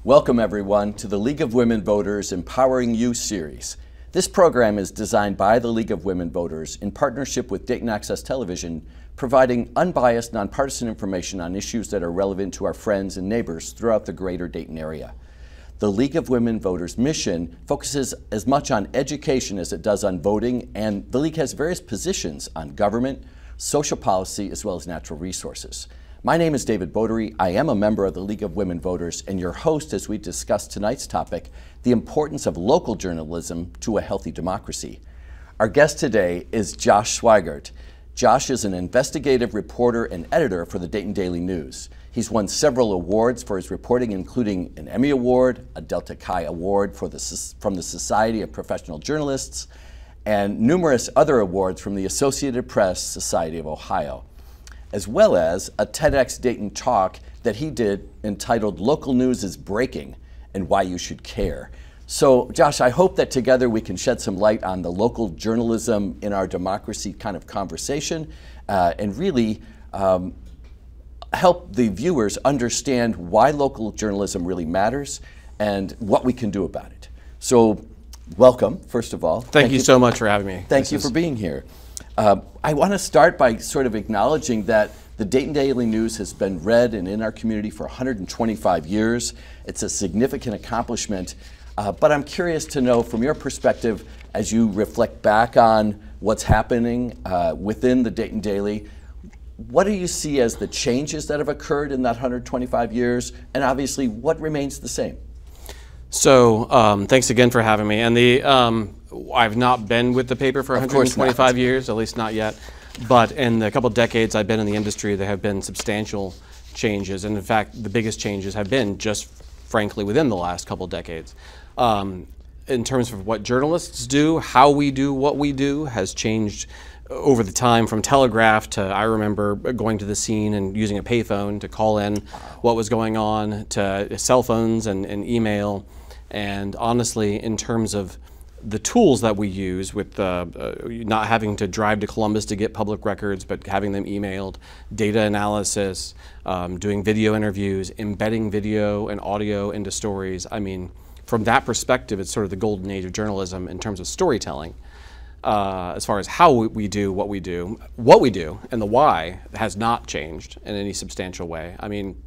Welcome everyone to the League of Women Voters Empowering You series. This program is designed by the League of Women Voters in partnership with Dayton Access Television, providing unbiased, nonpartisan information on issues that are relevant to our friends and neighbors throughout the greater Dayton area. The League of Women Voters mission focuses as much on education as it does on voting, and the League has various positions on government, social policy, as well as natural resources. My name is David Bodary. I am a member of the League of Women Voters and your host as we discuss tonight's topic, the importance of local journalism to a healthy democracy. Our guest today is Josh Sweigart. Josh is an investigative reporter and editor for the Dayton Daily News. He's won several awards for his reporting, including an Emmy Award, a Delta Chi Award from the Society of Professional Journalists, and numerous other awards from the Associated Press Society of Ohio, as well as a TEDx Dayton talk that he did entitled Local News is Breaking and Why You Should Care. So, Josh, I hope that together we can shed some light on the local journalism in our democracy kind of conversation and really help the viewers understand why local journalism really matters and what we can do about it. So, welcome, first of all. Thank you so much for having me. Thank you for being here. I want to start by sort of acknowledging that the Dayton Daily News has been read and in our community for 125 years. It's a significant accomplishment, but I'm curious to know from your perspective, as you reflect back on what's happening within the Dayton Daily, what do you see as the changes that have occurred in that 125 years, and obviously what remains the same? So thanks again for having me. And I've not been with the paper for 125 years, at least not yet. But in the couple decades I've been in the industry, there have been substantial changes. And in fact, the biggest changes have been just frankly within the last couple decades. In terms of what journalists do, how we do what we do has changed over the time, from telegraph to, I remember going to the scene and using a payphone to call in what was going on, to cell phones and email. And honestly, in terms of the tools that we use, with not having to drive to Columbus to get public records, but having them emailed, data analysis, doing video interviews, embedding video and audio into stories. I mean, from that perspective, it's sort of the golden age of journalism in terms of storytelling. As far as how we do, and the why has not changed in any substantial way. I mean,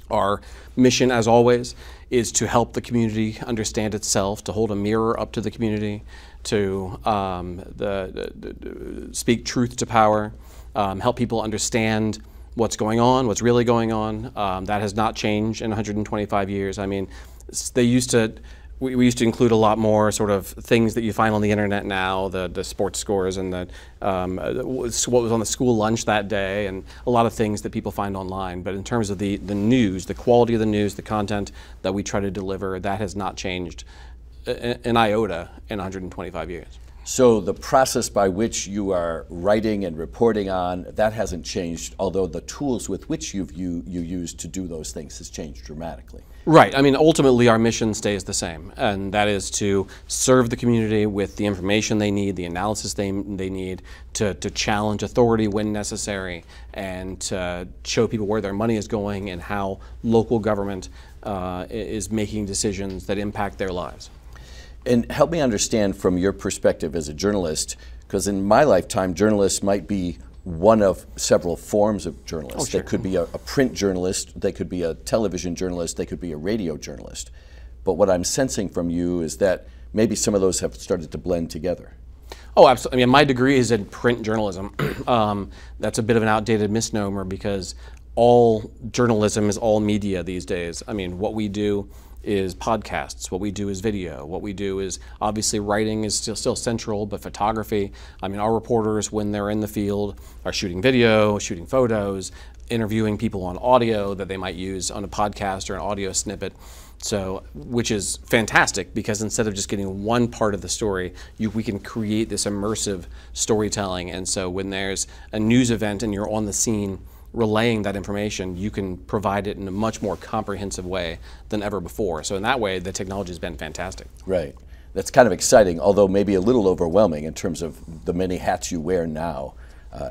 our mission, as always, is to help the community understand itself, to hold a mirror up to the community, to speak truth to power, help people understand what's going on, what's really going on. That has not changed in 125 years. I mean, we used to include a lot more sort of things that you find on the internet now, the sports scores and what was on the school lunch that day, and a lot of things that people find online. But in terms of the news, the quality of the news, the content that we try to deliver, that has not changed an iota in 125 years. So the process by which you are writing and reporting on, that hasn't changed, although the tools with which you use to do those things has changed dramatically. Right. I mean, ultimately our mission stays the same, and that is to serve the community with the information they need, the analysis they need, to challenge authority when necessary, and to show people where their money is going and how local government is making decisions that impact their lives. And help me understand from your perspective as a journalist, because in my lifetime, journalists might be one of several forms of journalists. Oh, sure. They could be a print journalist, they could be a television journalist, they could be a radio journalist. But what I'm sensing from you is that maybe some of those have started to blend together. Oh, absolutely. I mean, my degree is in print journalism. That's a bit of an outdated misnomer because all journalism is all media these days. I mean, what we do is podcasts, what we do is video, what we do is obviously writing is still central, but photography. I mean, our reporters, when they're in the field, are shooting video, shooting photos, interviewing people on audio that they might use on a podcast or an audio snippet. So, which is fantastic because instead of just getting one part of the story, we can create this immersive storytelling. And so when there's a news event and you're on the scene, relaying that information, you can provide it in a much more comprehensive way than ever before. So in that way, the technology has been fantastic. Right. That's kind of exciting, although maybe a little overwhelming in terms of the many hats you wear now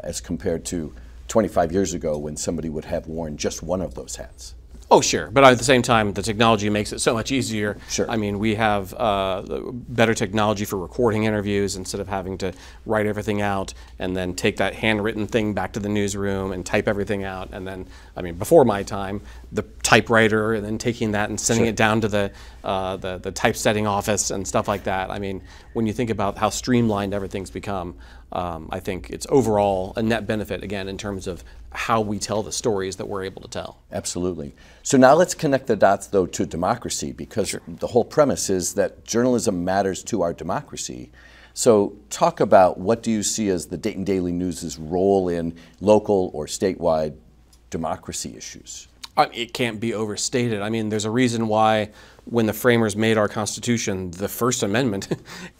as compared to 25 years ago when somebody would have worn just one of those hats. Oh, sure. But at the same time, the technology makes it so much easier. Sure. I mean, we have better technology for recording interviews instead of having to write everything out and then take that handwritten thing back to the newsroom and type everything out. And then, I mean, before my time, the typewriter and then taking that and sending Sure. it down to the typesetting office and stuff like that. I mean, when you think about how streamlined everything's become, I think it's overall a net benefit, again, in terms of how we tell the stories that we're able to tell. Absolutely. So now let's connect the dots, though, to democracy, because the whole premise is that journalism matters to our democracy. So talk about, what do you see as the Dayton Daily News' role in local or statewide democracy issues? It can't be overstated. I mean, there's a reason why when the framers made our Constitution, the First Amendment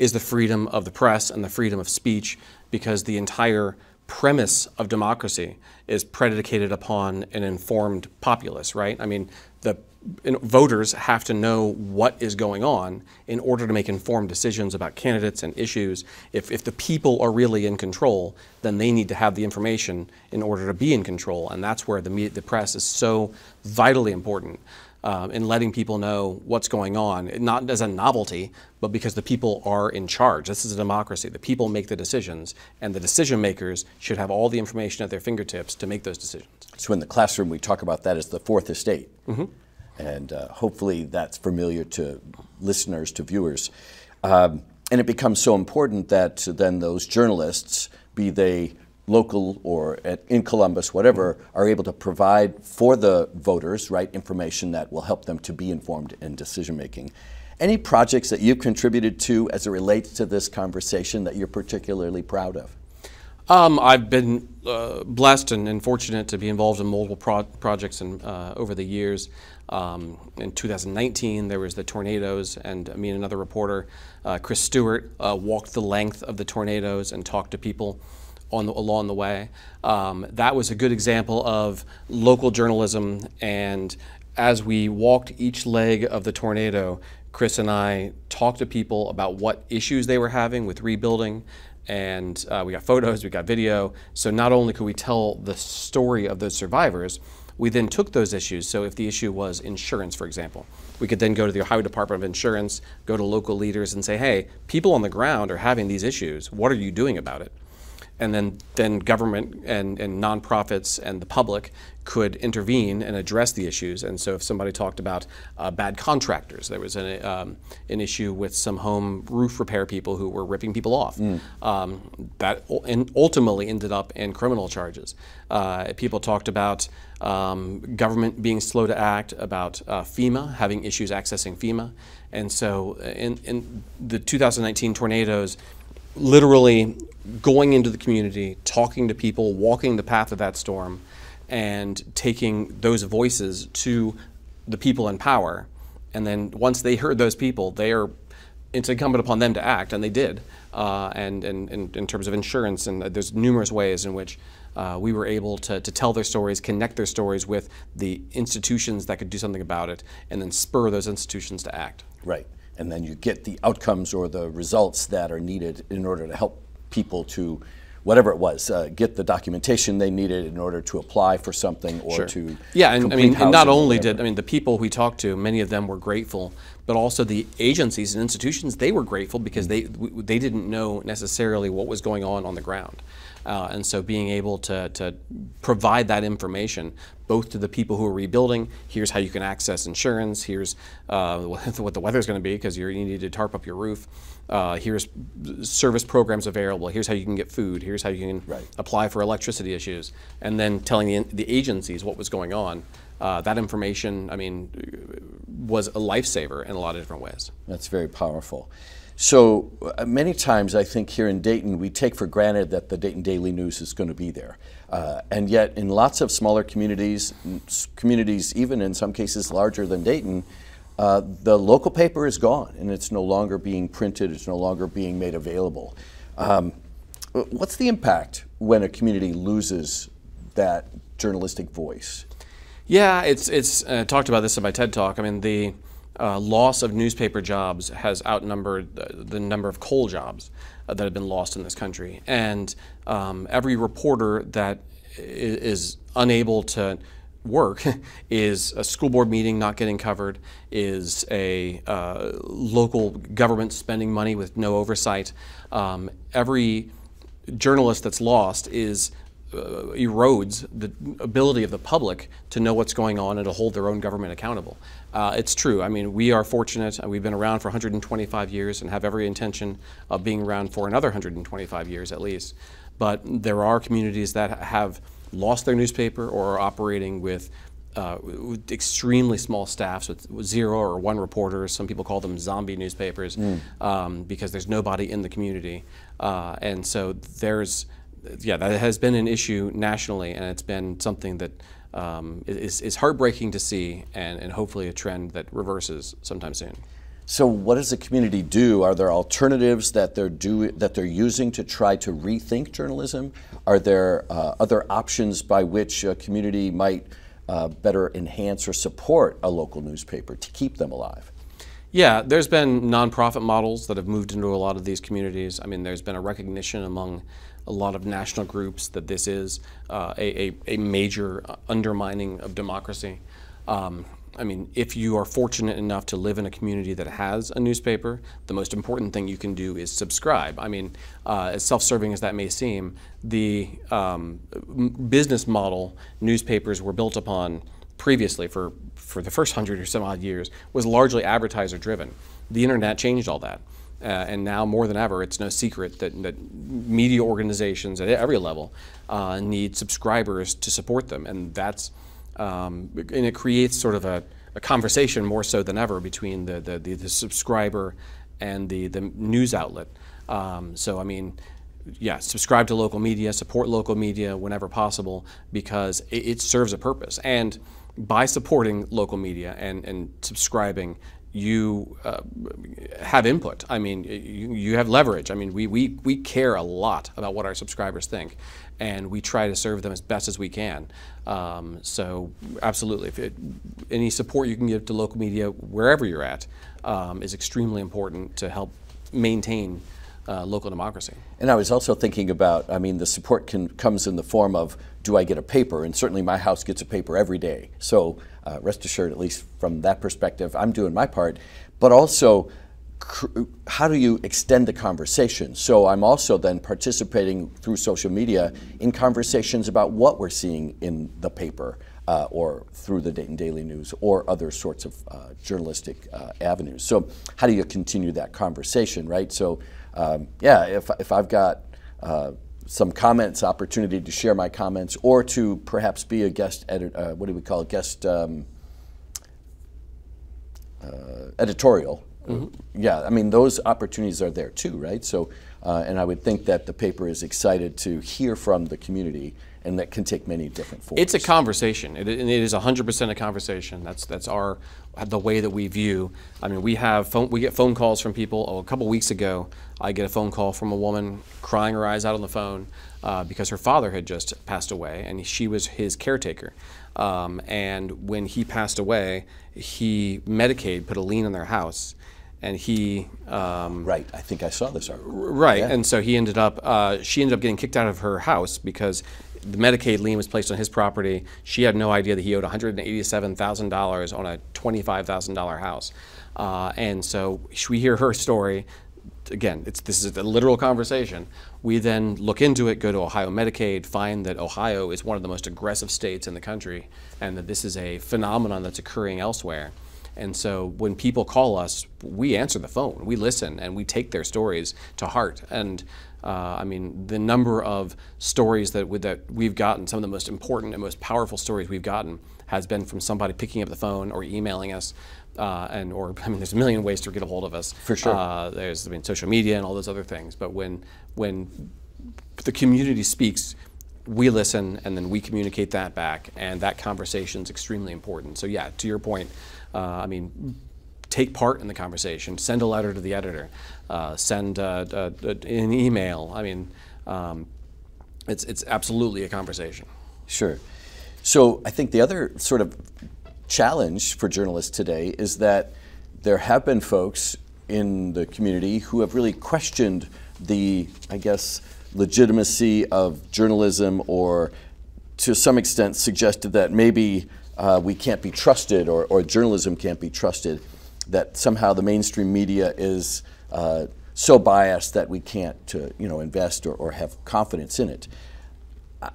is the freedom of the press and the freedom of speech, because the entire premise of democracy is predicated upon an informed populace, right? I mean, voters have to know what is going on in order to make informed decisions about candidates and issues. If the people are really in control, then they need to have the information in order to be in control, and that's where the press is so vitally important. In letting people know what's going on, not as a novelty, but because the people are in charge. This is a democracy. The people make the decisions, and the decision makers should have all the information at their fingertips to make those decisions. So in the classroom, we talk about that as the fourth estate. Mm-hmm. And hopefully that's familiar to listeners, to viewers. And it becomes so important that then those journalists, be they local or in Columbus, whatever, are able to provide for the voters, right, information that will help them to be informed in decision making. Any projects that you've contributed to as it relates to this conversation that you're particularly proud of? I've been blessed and fortunate to be involved in multiple projects over the years. In 2019, there was the tornadoes, and me and another reporter, Chris Stewart, walked the length of the tornadoes and talked to people along the way. That was a good example of local journalism, and as we walked each leg of the tornado, Chris and I talked to people about what issues they were having with rebuilding, and we got photos, we got video, so not only could we tell the story of those survivors, we then took those issues. So if the issue was insurance, for example, we could then go to the Ohio Department of Insurance, go to local leaders and say, hey, people on the ground are having these issues, what are you doing about it? And then government and nonprofits and the public could intervene and address the issues. And so if somebody talked about bad contractors, there was an issue with some home roof repair people who were ripping people off. That ultimately ended up in criminal charges. People talked about government being slow to act, about FEMA, having issues accessing FEMA. And so in the 2019 tornadoes, literally going into the community, talking to people, walking the path of that storm, and taking those voices to the people in power. And then once they heard those people, it's incumbent upon them to act, and they did. And in terms of insurance, and there's numerous ways in which we were able to tell their stories, connect their stories with the institutions that could do something about it, and then spur those institutions to act. Right. And then you get the outcomes or the results that are needed in order to help people to, whatever it was, get the documentation they needed in order to apply for something or to and I mean, and not only the people we talked to, many of them were grateful, but also the agencies and institutions, they were grateful because they didn't know necessarily what was going on the ground. And so being able to provide that information both to the people who are rebuilding, here's how you can access insurance, here's what the weather's going to be because you need to tarp up your roof, here's service programs available, here's how you can get food, here's how you can apply for electricity issues, and then telling the agencies what was going on. That information, I mean, was a lifesaver in a lot of different ways. That's very powerful. So many times I think here in Dayton we take for granted that the Dayton Daily News is going to be there. And yet in lots of smaller communities even in some cases larger than Dayton, the local paper is gone and it's no longer being printed, it's no longer being made available. What's the impact when a community loses that journalistic voice? Yeah, it's talked about this in my TED Talk. I mean, the loss of newspaper jobs has outnumbered the number of coal jobs that have been lost in this country. And every reporter that is unable to work is a school board meeting not getting covered, is a local government spending money with no oversight. Every journalist that's lost erodes the ability of the public to know what's going on and to hold their own government accountable. It's true. I mean, we are fortunate. We've been around for 125 years and have every intention of being around for another 125 years at least. But there are communities that have lost their newspaper or are operating with extremely small staffs with 0 or 1 reporters. Some people call them zombie newspapers because there's nobody in the community. And so that has been an issue nationally, and it's been something that is heartbreaking to see, and hopefully a trend that reverses sometime soon. So what does the community do? Are there alternatives that they're using to try to rethink journalism? Are there other options by which a community might better enhance or support a local newspaper to keep them alive? Yeah, there's been nonprofit models that have moved into a lot of these communities. I mean, there's been a recognition among a lot of national groups that this is a major undermining of democracy. I mean, if you are fortunate enough to live in a community that has a newspaper, the most important thing you can do is subscribe. I mean, as self-serving as that may seem, the business model newspapers were built upon previously for the first 100 or some odd years was largely advertiser driven. The internet changed all that. And now more than ever, it's no secret that media organizations at every level need subscribers to support them, and and it creates sort of a conversation more so than ever between the subscriber and the news outlet. So I mean, yeah, subscribe to local media, support local media whenever possible, because it serves a purpose. And by supporting local media and subscribing, you have input. I mean, you have leverage. I mean, we care a lot about what our subscribers think, and we try to serve them as best as we can. So absolutely, any support you can give to local media wherever you're at is extremely important to help maintain local democracy. And I was also thinking about, I mean, the support comes in the form of, do I get a paper? And certainly my house gets a paper every day. So rest assured, at least from that perspective, I'm doing my part. But also, how do you extend the conversation? So I'm also then participating through social media in conversations about what we're seeing in the paper or through the Dayton Daily News or other sorts of journalistic avenues. So how do you continue that conversation, right? So yeah, if I've got some comments, opportunity to share my comments, or to perhaps be a guest editor, what do we call it, guest editorial. Mm-hmm. Yeah, I mean, those opportunities are there too, right? So, and I would think that the paper is excited to hear from the community, and that can take many different forms. It's a conversation. It is 100% a conversation. That's the way that we view. I mean, we get phone calls from people. Oh, a couple weeks ago, I get a phone call from a woman crying her eyes out on the phone because her father had just passed away, and she was his caretaker. And when he passed away, Medicaid put a lien on their house. And right, I think I saw this article. Right, yeah. And so she ended up getting kicked out of her house because the Medicaid lien was placed on his property. She had no idea that he owed $187,000 on a $25,000 house. And so we hear her story. Again, this is a literal conversation. We then look into it, go to Ohio Medicaid, find that Ohio is one of the most aggressive states in the country, and that this is a phenomenon that's occurring elsewhere. And so when people call us, we answer the phone, we listen, and we take their stories to heart. And I mean, the number of stories that we've gotten, some of the most important and most powerful stories we've gotten, has been from somebody picking up the phone or emailing us, I mean, there's a million ways to get a hold of us. For sure. There's social media and all those other things. But when the community speaks, we listen, and then we communicate that back, and that conversation is extremely important. So yeah, to your point, I mean, take part in the conversation. Send a letter to the editor. Send an email. I mean, it's absolutely a conversation. Sure. So I think the other sort of challenge for journalists today is that there have been folks in the community who have really questioned the, I guess, legitimacy of journalism, or to some extent suggested that maybe we can't be trusted, or journalism can't be trusted, that somehow the mainstream media is so biased that we can't invest or have confidence in it.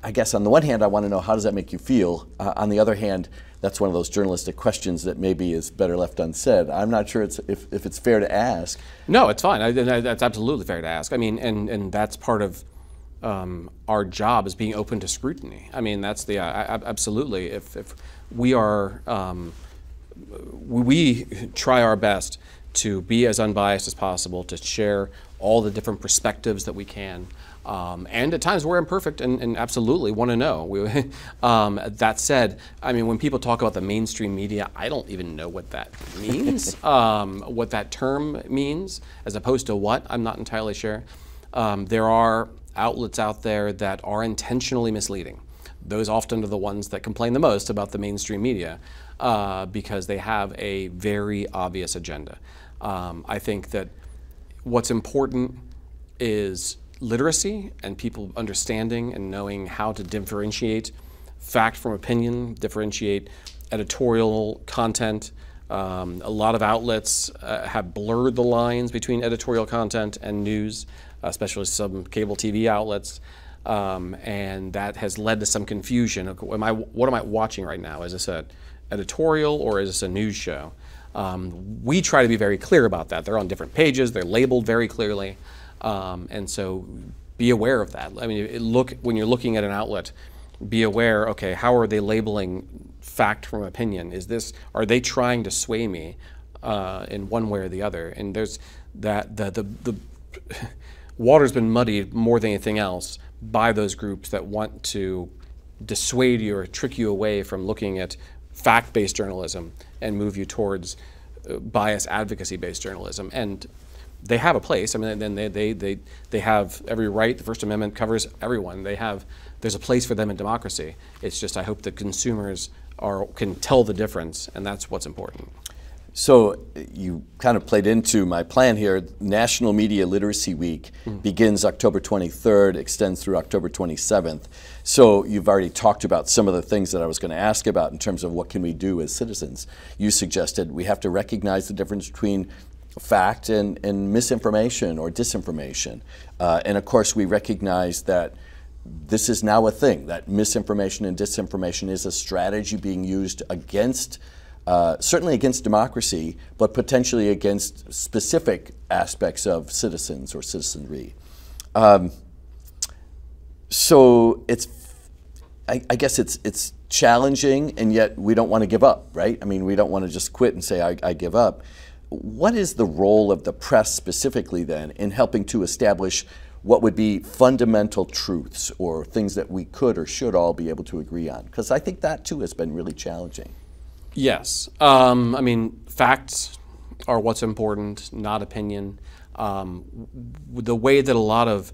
I guess on the one hand, I want to know, how does that make you feel? On the other hand, that's one of those journalistic questions that maybe is better left unsaid. I'm not sure if it's fair to ask. No, it's fine. That's absolutely fair to ask. I mean, and that's part of our job, is being open to scrutiny. I mean, that's the absolutely. If we are, we try our best to be as unbiased as possible, to share all the different perspectives that we can. And at times we're imperfect and absolutely want to know. That said, I mean, when people talk about the mainstream media, I don't even know what that means, what that term means, as opposed to what, I'm not entirely sure. There are outlets out there that are intentionally misleading. Those often are the ones that complain the most about the mainstream media because they have a very obvious agenda. I think that what's important is literacy and people understanding and knowing how to differentiate fact from opinion, differentiate editorial content. A lot of outlets have blurred the lines between editorial content and news, especially some cable TV outlets, and that has led to some confusion. What am I watching right now? Is this an editorial or is this a news show? We try to be very clear about that. They're on different pages, they're labeled very clearly. And so be aware of that. I mean, when you're looking at an outlet, be aware, okay, how are they labeling fact from opinion? Are they trying to sway me in one way or the other? And there's the water's been muddied more than anything else by those groups that want to dissuade you or trick you away from looking at fact-based journalism and move you towards bias advocacy-based journalism. And they have a place. I mean, then they have every right. The First Amendment covers everyone. There's a place for them in democracy. It's just, I hope that consumers can tell the difference, and that's what's important. So you kind of played into my plan here. National Media Literacy Week begins October 23rd, extends through October 27th. So you've already talked about some of the things that I was going to ask about in terms of what can we do as citizens. You suggested we have to recognize the difference between fact and misinformation or disinformation. And of course we recognize that this is now a thing, that misinformation and disinformation is a strategy being used against, certainly against democracy, but potentially against specific aspects of citizens or citizenry. So I guess it's challenging, and yet we don't want to give up, right? I mean, we don't want to just quit and say, I give up. What is the role of the press specifically then in helping to establish what would be fundamental truths or things that we could or should all be able to agree on? Because I think that too has been really challenging. Yes. I mean, facts are what's important, not opinion. The way that a lot of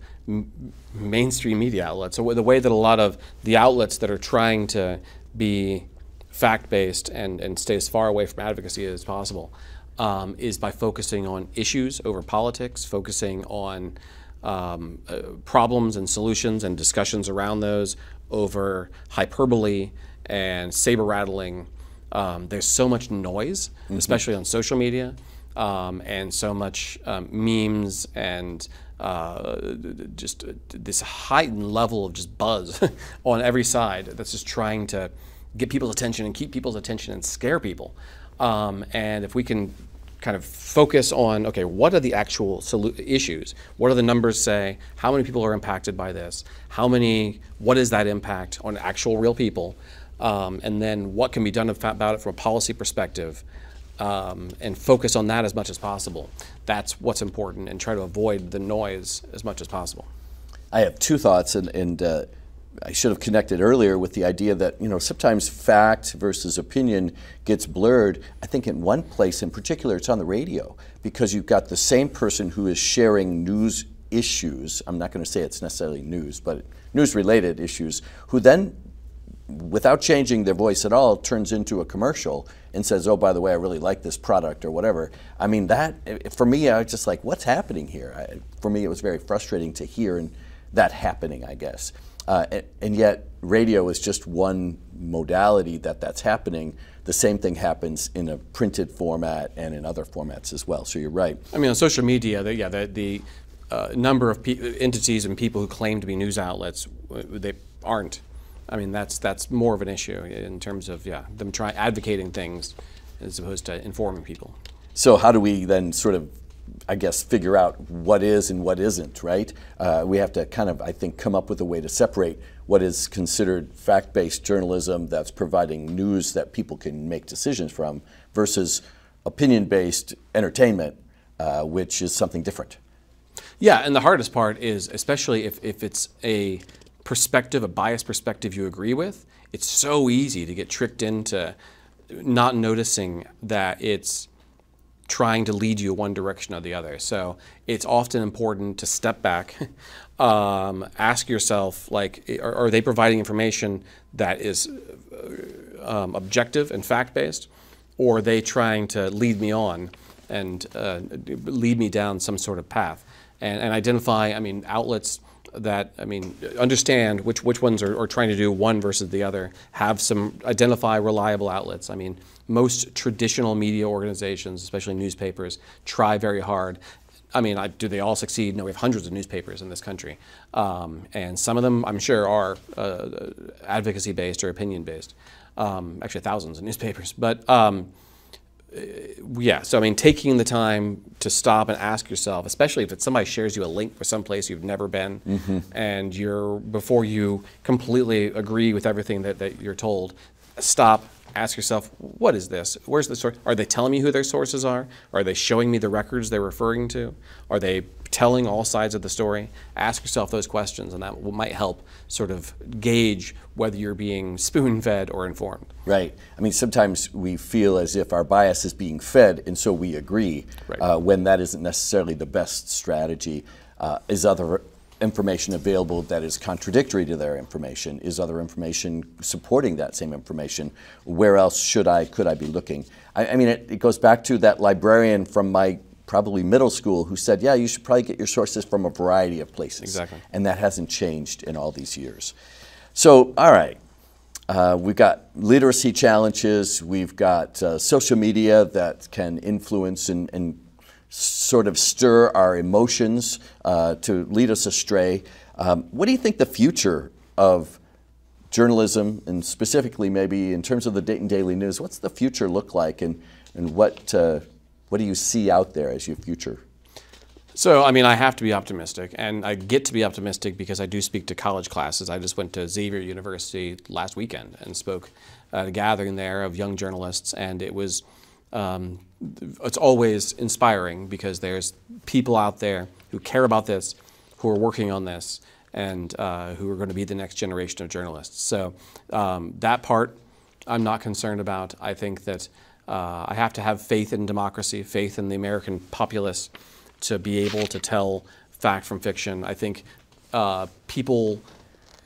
mainstream media outlets, or the way that a lot of the outlets that are trying to be fact-based and stay as far away from advocacy as possible, is by focusing on issues over politics, focusing on problems and solutions and discussions around those over hyperbole and saber-rattling. There's so much noise, especially on social media, and so much memes and just this heightened level of just buzz on every side that's just trying to get people's attention and keep people's attention and scare people. And if we can kind of focus on, okay, what are the actual issues? What do the numbers say? How many people are impacted by this? What is that impact on actual real people? And then what can be done about it from a policy perspective, and focus on that as much as possible. That's what's important, and try to avoid the noise as much as possible. I have two thoughts, and I should have connected earlier with the idea that, sometimes fact versus opinion gets blurred. I think in one place in particular, it's on the radio, because you've got the same person who is sharing news issues. I'm not going to say it's necessarily news, but news-related issues, who then, without changing their voice at all, turns into a commercial and says, oh, by the way, I really like this product or whatever. I mean, that, for me, I was just like, what's happening here? For me, it was very frustrating to hear that happening, I guess. And yet radio is just one modality that's happening. The same thing happens in a printed format and in other formats as well. So you're right. I mean, on social media, the number of entities and people who claim to be news outlets, they aren't. I mean, that's more of an issue in terms of them advocating things as opposed to informing people. So how do we then sort of, I guess, figure out what is and what isn't, right? We have to kind of, I think, come up with a way to separate what is considered fact-based journalism that's providing news that people can make decisions from versus opinion-based entertainment, which is something different. Yeah, and the hardest part is, especially if it's a perspective, a biased perspective you agree with, it's so easy to get tricked into not noticing that it's trying to lead you one direction or the other. So it's often important to step back, ask yourself, like, are they providing information that is objective and fact-based, or are they trying to lead me on and lead me down some sort of path? And identify, I mean, outlets that, I mean, understand which ones are trying to do one versus the other. Identify reliable outlets. I mean, most traditional media organizations, especially newspapers, try very hard. I mean, do they all succeed? No, we have hundreds of newspapers in this country. And some of them, I'm sure, are advocacy-based or opinion-based. Actually, thousands of newspapers. But yeah, so I mean, taking the time to stop and ask yourself, especially if somebody shares you a link for some place you've never been, and before you completely agree with everything that you're told, stop, ask yourself, what is this? Where's the source? Are they telling me who their sources are? Are they showing me the records they're referring to? Are they telling all sides of the story? Ask yourself those questions, and that might help sort of gauge whether you're being spoon-fed or informed. Right. I mean, sometimes we feel as if our bias is being fed, and so we agree, right. When that isn't necessarily the best strategy. Is other information available that is contradictory to their information? Is other information supporting that same information? Where else could I be looking? I mean, it goes back to that librarian from my probably middle school who said, yeah, you should probably get your sources from a variety of places. Exactly. And that hasn't changed in all these years. So, all right, we've got literacy challenges, we've got social media that can influence and sort of stir our emotions to lead us astray. What do you think the future of journalism, and specifically maybe in terms of the Dayton Daily News, what's the future look like, and what do you see out there as your future? So, I mean, I have to be optimistic, and I get to be optimistic because I do speak to college classes. I just went to Xavier University last weekend and spoke at a gathering there of young journalists, and it was it's always inspiring because there's people out there who care about this, who are working on this, and who are going to be the next generation of journalists. So that part I'm not concerned about. I think that I have to have faith in democracy, faith in the American populace to be able to tell fact from fiction. I think there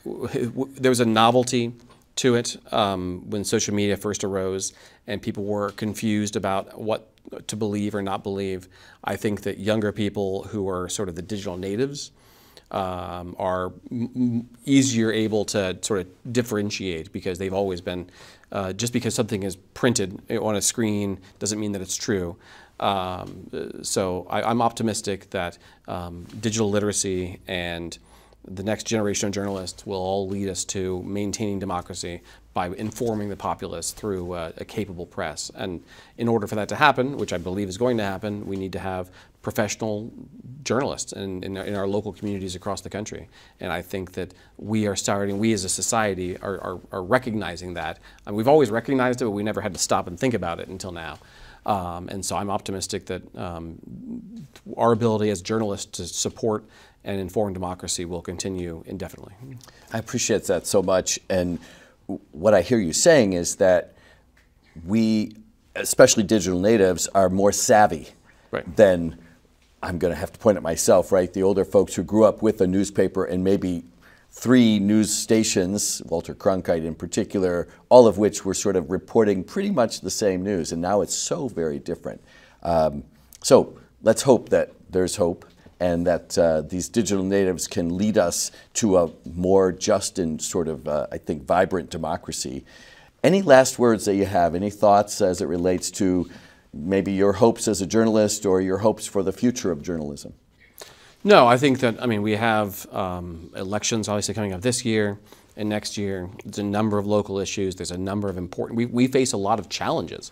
was a novelty to it when social media first arose and people were confused about what to believe or not believe. I think that younger people who are sort of the digital natives are easier able to sort of differentiate because they've always been, just because something is printed on a screen doesn't mean that it's true. So I'm optimistic that digital literacy and the next generation of journalists will all lead us to maintaining democracy by informing the populace through a capable press. And in order for that to happen, which I believe is going to happen, we need to have professional journalists in our local communities across the country. And I think that we as a society are recognizing that. And we've always recognized it, but we never had to stop and think about it until now. And so I'm optimistic that our ability as journalists to support and inform democracy will continue indefinitely. I appreciate that so much. And what I hear you saying is that we, especially digital natives, are more savvy than, I'm going to have to point at myself, right? The older folks who grew up with a newspaper and maybe 3 news stations, Walter Cronkite in particular, all of which were sort of reporting pretty much the same news. And now it's so very different. So let's hope that there's hope and that these digital natives can lead us to a more just and sort of, I think, vibrant democracy. Any last words that you have? Any thoughts as it relates to maybe your hopes as a journalist or your hopes for the future of journalism? No, I think that, we have elections obviously coming up this year and next year. There's a number of local issues. There's a number of important, we face a lot of challenges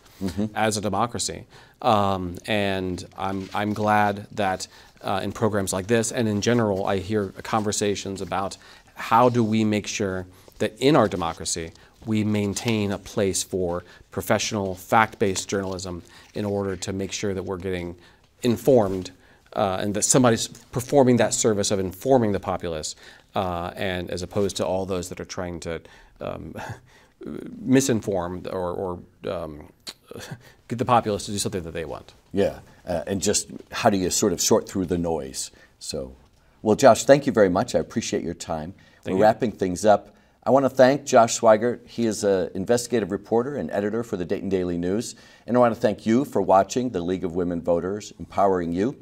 as a democracy. And I'm glad that in programs like this and in general, I hear conversations about how do we make sure that in our democracy, we maintain a place for professional, fact-based journalism in order to make sure that we're getting informed and that somebody's performing that service of informing the populace, and as opposed to all those that are trying to misinform or get the populace to do something that they want. Yeah, and just how do you sort of sort through the noise? So, well, Josh, thank you very much. I appreciate your time. We're wrapping things up. I want to thank Josh Sweigart. He is an investigative reporter and editor for the Dayton Daily News. And I want to thank you for watching the League of Women Voters Empowering You.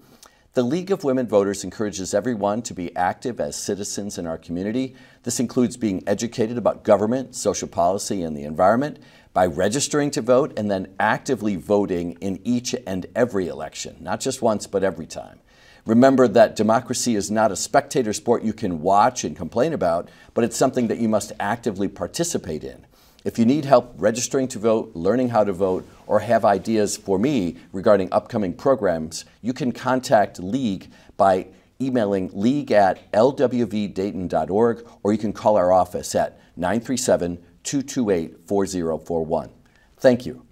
The League of Women Voters encourages everyone to be active as citizens in our community. This includes being educated about government, social policy, and the environment by registering to vote and then actively voting in each and every election, not just once, but every time. Remember that democracy is not a spectator sport you can watch and complain about, but it's something that you must actively participate in. If you need help registering to vote, learning how to vote, or have ideas for me regarding upcoming programs, you can contact League by emailing league@lwvdayton.org, or you can call our office at 937-228-4041. Thank you.